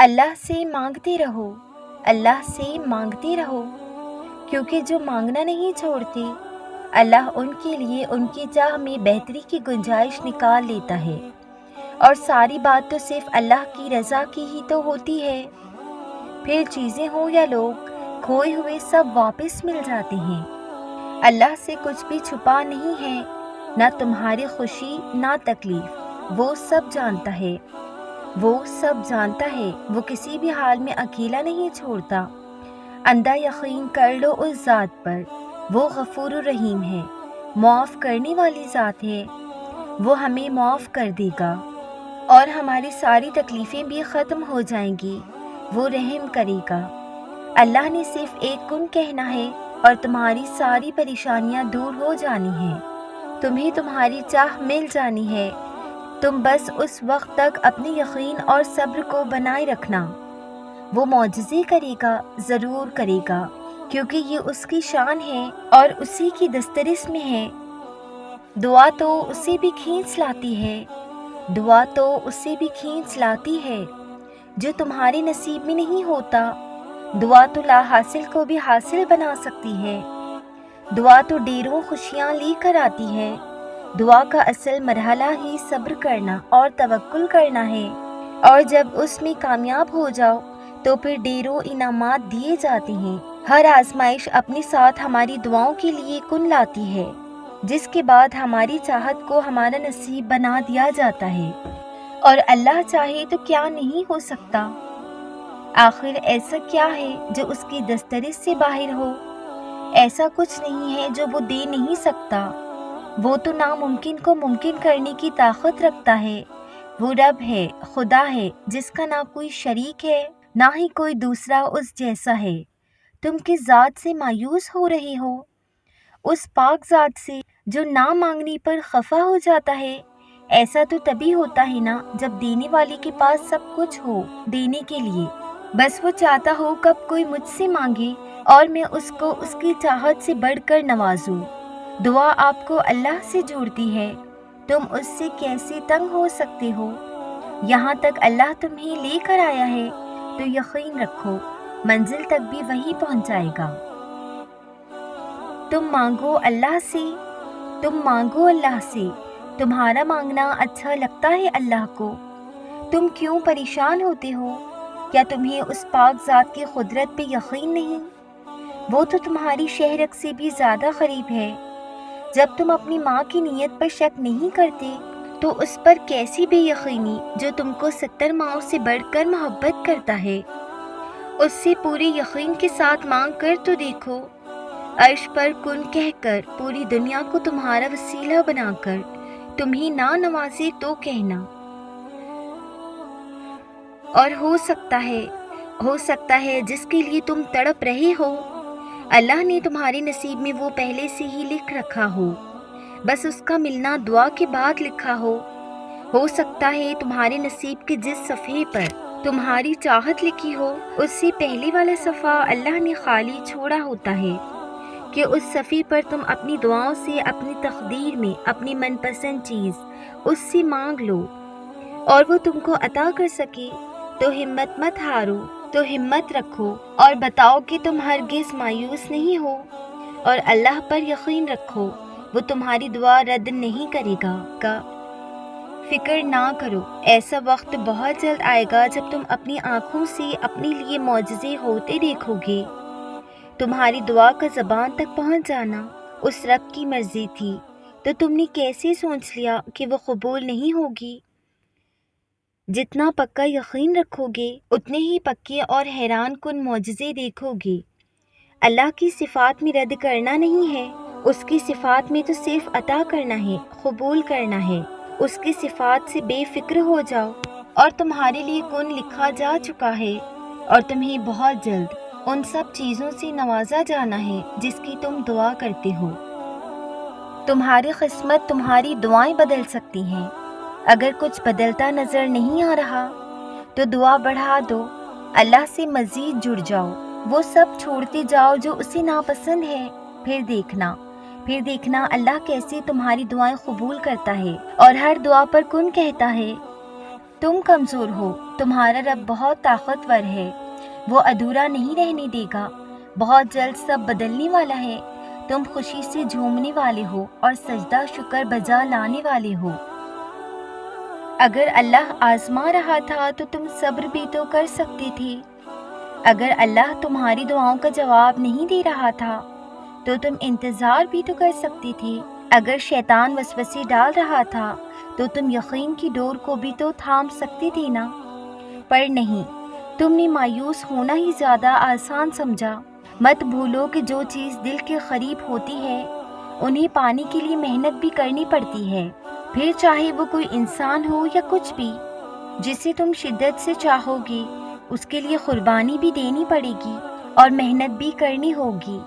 اللہ سے مانگتے رہو، اللہ سے مانگتے رہو، کیونکہ جو مانگنا نہیں چھوڑتے اللہ ان کے لیے ان کی چاہ میں بہتری کی گنجائش نکال لیتا ہے۔ اور ساری بات تو صرف اللہ کی رضا کی ہی تو ہوتی ہے، پھر چیزیں ہوں یا لوگ، کھوئے ہوئے سب واپس مل جاتے ہیں۔ اللہ سے کچھ بھی چھپا نہیں ہے، نہ تمہاری خوشی نہ تکلیف، وہ سب جانتا ہے، وہ سب جانتا ہے، وہ کسی بھی حال میں اکیلا نہیں چھوڑتا۔ اندھا یقین کر لو اس ذات پر، وہ غفور الرحیم ہے، معاف کرنے والی ذات ہے، وہ ہمیں معاف کر دے گا اور ہماری ساری تکلیفیں بھی ختم ہو جائیں گی، وہ رحم کرے گا۔ اللہ نے صرف ایک کن کہنا ہے اور تمہاری ساری پریشانیاں دور ہو جانی ہیں، تمہیں تمہاری چاہ مل جانی ہے، تم بس اس وقت تک اپنے یقین اور صبر کو بنائے رکھنا۔ وہ معجزے کرے گا، ضرور کرے گا، کیونکہ یہ اس کی شان ہے اور اسی کی دسترس میں ہے۔ دعا تو اسے بھی کھینچ لاتی ہے، دعا تو اسے بھی کھینچ لاتی ہے جو تمہارے نصیب میں نہیں ہوتا۔ دعا تو لا حاصل کو بھی حاصل بنا سکتی ہے، دعا تو ڈھیروں خوشیاں لے کر آتی ہے۔ دعا کا اصل مرحلہ ہی صبر کرنا اور توکل کرنا ہے، اور جب اس میں کامیاب ہو جاؤ تو پھر ڈھیروں انعامات دیے جاتے ہیں۔ ہر آزمائش اپنے ساتھ ہماری دعاؤں کے لیے کن لاتی ہے، جس کے بعد ہماری چاہت کو ہمارا نصیب بنا دیا جاتا ہے، اور اللہ چاہے تو کیا نہیں ہو سکتا۔ آخر ایسا کیا ہے جو اس کی دسترس سے باہر ہو؟ ایسا کچھ نہیں ہے جو وہ دے نہیں سکتا۔ وہ تو ناممکن کو ممکن کرنے کی طاقت رکھتا ہے۔ وہ رب ہے، خدا ہے، جس کا نہ کوئی شریک ہے نہ ہی کوئی دوسرا اس جیسا ہے۔ تم کس ذات سے مایوس ہو رہے ہو؟ اس پاک ذات سے جو نہ مانگنے پر خفا ہو جاتا ہے۔ ایسا تو تبھی ہوتا ہے نا جب دینے والے کے پاس سب کچھ ہو دینے کے لیے، بس وہ چاہتا ہو کب کوئی مجھ سے مانگے اور میں اس کو اس کی چاہت سے بڑھ کر نوازوں۔ دعا آپ کو اللہ سے جوڑتی ہے، تم اس سے کیسے تنگ ہو سکتے ہو؟ یہاں تک اللہ تمہیں لے کر آیا ہے تو یقین رکھو منزل تک بھی وہی پہنچائے گا۔ تم مانگو اللہ سے، تم مانگو اللہ سے، تمہارا مانگنا اچھا لگتا ہے اللہ کو۔ تم کیوں پریشان ہوتے ہو؟ کیا تمہیں اس پاک ذات کی قدرت پہ یقین نہیں؟ وہ تو تمہاری شہرک سے بھی زیادہ قریب ہے۔ جب تم اپنی ماں کی نیت پر شک نہیں کرتے تو اس پر کیسی بے یقینی جو تم کو 70 ماؤں سے بڑھ کر محبت کرتا ہے۔ اس سے پورے یقین کے ساتھ مانگ کر تو دیکھو، عرش پر کن کہہ کر پوری دنیا کو تمہارا وسیلہ بنا کر تمہیں نہ نوازے تو کہنا۔ اور ہو سکتا ہے جس کے لیے تم تڑپ رہے ہو اللہ نے تمہارے نصیب میں وہ پہلے سے ہی لکھ رکھا ہو، بس اس کا ملنا دعا کے بعد لکھا ہو سکتا ہے تمہارے نصیب کے جس صفحے پر تمہاری چاہت لکھی ہو اس سے پہلے والا صفحہ اللہ نے خالی چھوڑا ہوتا ہے کہ اس صفحے پر تم اپنی دعاؤں سے اپنی تقدیر میں اپنی من پسند چیز اس سے مانگ لو اور وہ تم کو عطا کر سکے۔ تو ہمت مت ہارو، تو ہمت رکھو اور بتاؤ کہ تم ہرگز مایوس نہیں ہو، اور اللہ پر یقین رکھو، وہ تمہاری دعا رد نہیں کرے گا۔ فکر نہ کرو، ایسا وقت بہت جلد آئے گا جب تم اپنی آنکھوں سے اپنے لیے معجزے ہوتے دیکھو گے۔ تمہاری دعا کا زبان تک پہنچ جانا اس رب کی مرضی تھی، تو تم نے کیسے سوچ لیا کہ وہ قبول نہیں ہوگی؟ جتنا پکا یقین رکھو گے اتنے ہی پکے اور حیران کن معجزے دیکھو گے۔ اللہ کی صفات میں رد کرنا نہیں ہے، اس کی صفات میں تو صرف عطا کرنا ہے، قبول کرنا ہے۔ اس کی صفات سے بے فکر ہو جاؤ، اور تمہارے لیے کن لکھا جا چکا ہے، اور تمہیں بہت جلد ان سب چیزوں سے نوازا جانا ہے جس کی تم دعا کرتے ہو۔ تمہاری قسمت تمہاری دعائیں بدل سکتی ہیں۔ اگر کچھ بدلتا نظر نہیں آ رہا تو دعا بڑھا دو، اللہ سے مزید جڑ جاؤ، وہ سب چھوڑتے جاؤ جو اسے ناپسند ہے، پھر دیکھنا اللہ کیسے تمہاری دعائیں قبول کرتا ہے اور ہر دعا پر کن کہتا ہے۔ تم کمزور ہو، تمہارا رب بہت طاقتور ہے، وہ ادھورا نہیں رہنے دے گا، بہت جلد سب بدلنے والا ہے، تم خوشی سے جھومنے والے ہو اور سجدہ شکر بجا لانے والے ہو۔ اگر اللہ آزما رہا تھا تو تم صبر بھی تو کر سکتے تھے۔ اگر اللہ تمہاری دعاؤں کا جواب نہیں دے رہا تھا تو تم انتظار بھی تو کر سکتے تھے۔ اگر شیطان وسوسے ڈال رہا تھا تو تم یقین کی ڈور کو بھی تو تھام سکتے تھے نا، پر نہیں، تم نے مایوس ہونا ہی زیادہ آسان سمجھا۔ مت بھولو کہ جو چیز دل کے قریب ہوتی ہے انہیں پانے کے لیے محنت بھی کرنی پڑتی ہے، پھر چاہے وہ کوئی انسان ہو یا کچھ بھی۔ جسے تم شدت سے چاہو گے اس کے لیے قربانی بھی دینی پڑے گی اور محنت بھی کرنی ہوگی۔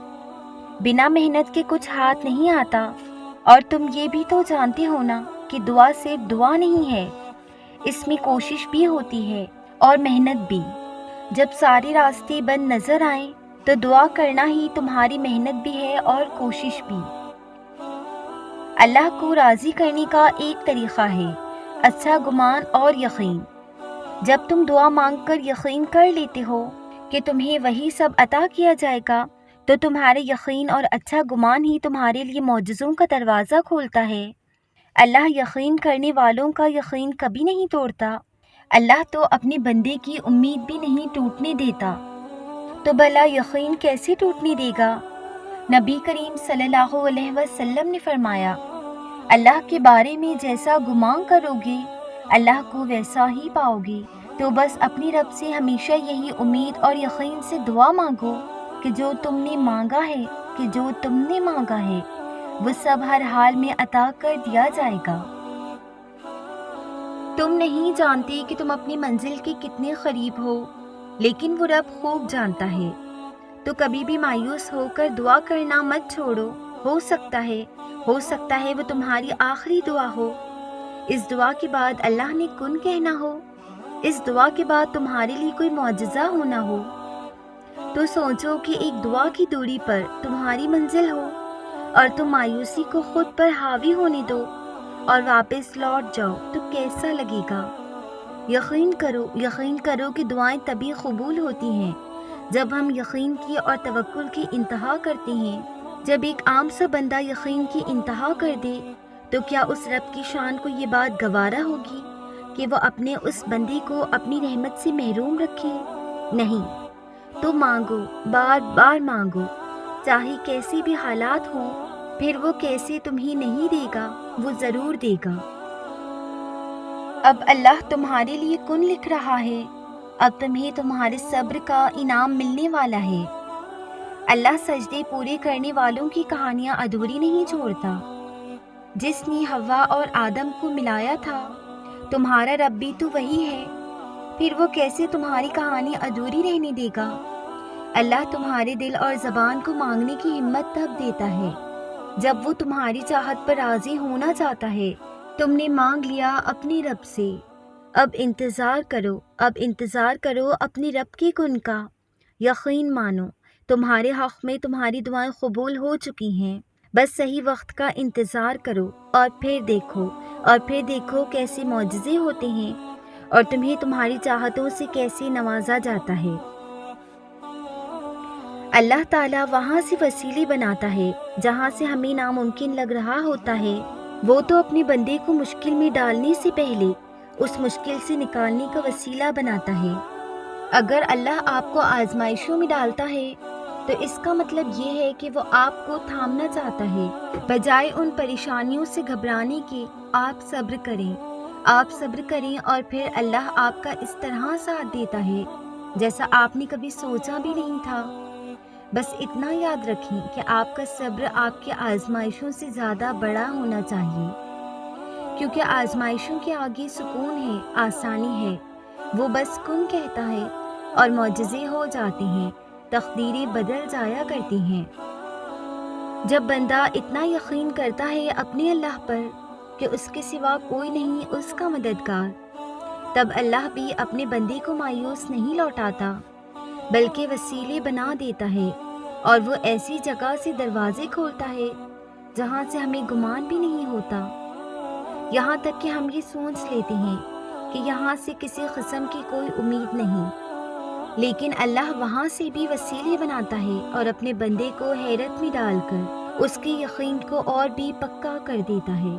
بنا محنت کے کچھ ہاتھ نہیں آتا، اور تم یہ بھی تو جانتے ہو نا کہ دعا صرف دعا نہیں ہے، اس میں کوشش بھی ہوتی ہے اور محنت بھی۔ جب سارے راستے بند نظر آئیں تو دعا کرنا ہی تمہاری محنت بھی ہے اور کوشش بھی۔ اللہ کو راضی کرنے کا ایک طریقہ ہے اچھا گمان اور یقین۔ جب تم دعا مانگ کر یقین کر لیتے ہو کہ تمہیں وہی سب عطا کیا جائے گا تو تمہارے یقین اور اچھا گمان ہی تمہارے لیے معجزوں کا دروازہ کھولتا ہے۔ اللہ یقین کرنے والوں کا یقین کبھی نہیں توڑتا۔ اللہ تو اپنے بندے کی امید بھی نہیں ٹوٹنے دیتا، تو بھلا یقین کیسے ٹوٹنے دے گا؟ نبی کریم صلی اللہ علیہ وسلم نے فرمایا، اللہ کے بارے میں جیسا گمان کرو گے اللہ کو ویسا ہی پاؤ گے۔ تو بس اپنی رب سے ہمیشہ یہی امید اور یقین سے دعا مانگو کہ جو تم نے مانگا ہے وہ سب ہر حال میں عطا کر دیا جائے گا۔ تم نہیں جانتے کہ تم اپنی منزل کے کتنے قریب ہو، لیکن وہ رب خوب جانتا ہے۔ تو کبھی بھی مایوس ہو کر دعا کرنا مت چھوڑو، ہو سکتا ہے وہ تمہاری آخری دعا ہو۔ اس دعا کے بعد اللہ نے کن کہنا ہو، اس دعا کے بعد تمہارے لیے کوئی معجزہ ہونا ہو، تو سوچو کہ ایک دعا کی دوری پر تمہاری منزل ہو اور تم مایوسی کو خود پر حاوی ہونے دو اور واپس لوٹ جاؤ تو کیسا لگے گا؟ یقین کرو کہ دعائیں تبھی قبول ہوتی ہیں جب ہم یقین کی اور توکل کی انتہا کرتے ہیں۔ جب ایک عام سا بندہ یقین کی انتہا کر دے تو کیا اس رب کی شان کو یہ بات گوارا ہوگی کہ وہ اپنے اس بندے کو اپنی رحمت سے محروم رکھے؟ نہیں۔ تو مانگو، بار بار مانگو، چاہے کیسے بھی حالات ہوں، پھر وہ کیسے تمہیں نہیں دے گا، وہ ضرور دے گا۔ اب اللہ تمہارے لیے کن لکھ رہا ہے، اب تمہیں تمہارے صبر کا انعام ملنے والا ہے۔ اللہ سجدے پورے کرنے والوں کی کہانیاں ادھوری نہیں چھوڑتا۔ جس نے حوا اور آدم کو ملایا تھا، تمہارا رب بھی تو وہی ہے، پھر وہ کیسے تمہاری کہانی ادھوری رہنے دے گا؟ اللہ تمہارے دل اور زبان کو مانگنے کی ہمت تب دیتا ہے جب وہ تمہاری چاہت پر راضی ہونا چاہتا ہے۔ تم نے مانگ لیا اپنے رب سے، اب انتظار کرو اپنے رب کے کن کا۔ یقین مانو تمہارے حق میں تمہاری دعائیں قبول ہو چکی ہیں، بس صحیح وقت کا انتظار کرو اور پھر دیکھو کیسے معجزے ہوتے ہیں اور تمہیں تمہاری چاہتوں سے کیسے نوازا جاتا ہے۔ اللہ تعالیٰ وہاں سے وسیلے بناتا ہے جہاں سے ہمیں ناممکن لگ رہا ہوتا ہے۔ وہ تو اپنے بندے کو مشکل میں ڈالنے سے پہلے اس مشکل سے نکالنے کا وسیلہ بناتا ہے۔ اگر اللہ آپ کو آزمائشوں میں ڈالتا ہے تو اس کا مطلب یہ ہے کہ وہ آپ کو تھامنا چاہتا ہے، بجائے ان پریشانیوں سے گھبرانے کے۔ آپ صبر کریں اور پھر اللہ آپ کا اس طرح ساتھ دیتا ہے جیسا آپ نے کبھی سوچا بھی نہیں تھا۔ بس اتنا یاد رکھیں کہ آپ کا صبر آپ کے آزمائشوں سے زیادہ بڑا ہونا چاہیے، کیونکہ آزمائشوں کے آگے سکون ہے، آسانی ہے۔ وہ بس کن کہتا ہے اور معجزے ہو جاتے ہیں، تقدیریں بدل جایا کرتی ہیں۔ جب بندہ اتنا یقین کرتا ہے اپنے اللہ پر کہ اس کے سوا کوئی نہیں اس کا مددگار، تب اللہ بھی اپنے بندے کو مایوس نہیں لوٹاتا بلکہ وسیلے بنا دیتا ہے، اور وہ ایسی جگہ سے دروازے کھولتا ہے جہاں سے ہمیں گمان بھی نہیں ہوتا۔ یہاں تک کہ ہم یہ سوچ لیتے ہیں کہ یہاں سے کسی قسم کی کوئی امید نہیں، لیکن اللہ وہاں سے بھی وسیلے بناتا ہے اور اپنے بندے کو حیرت میں ڈال کر اس کے یقین کو اور بھی پکا کر دیتا ہے۔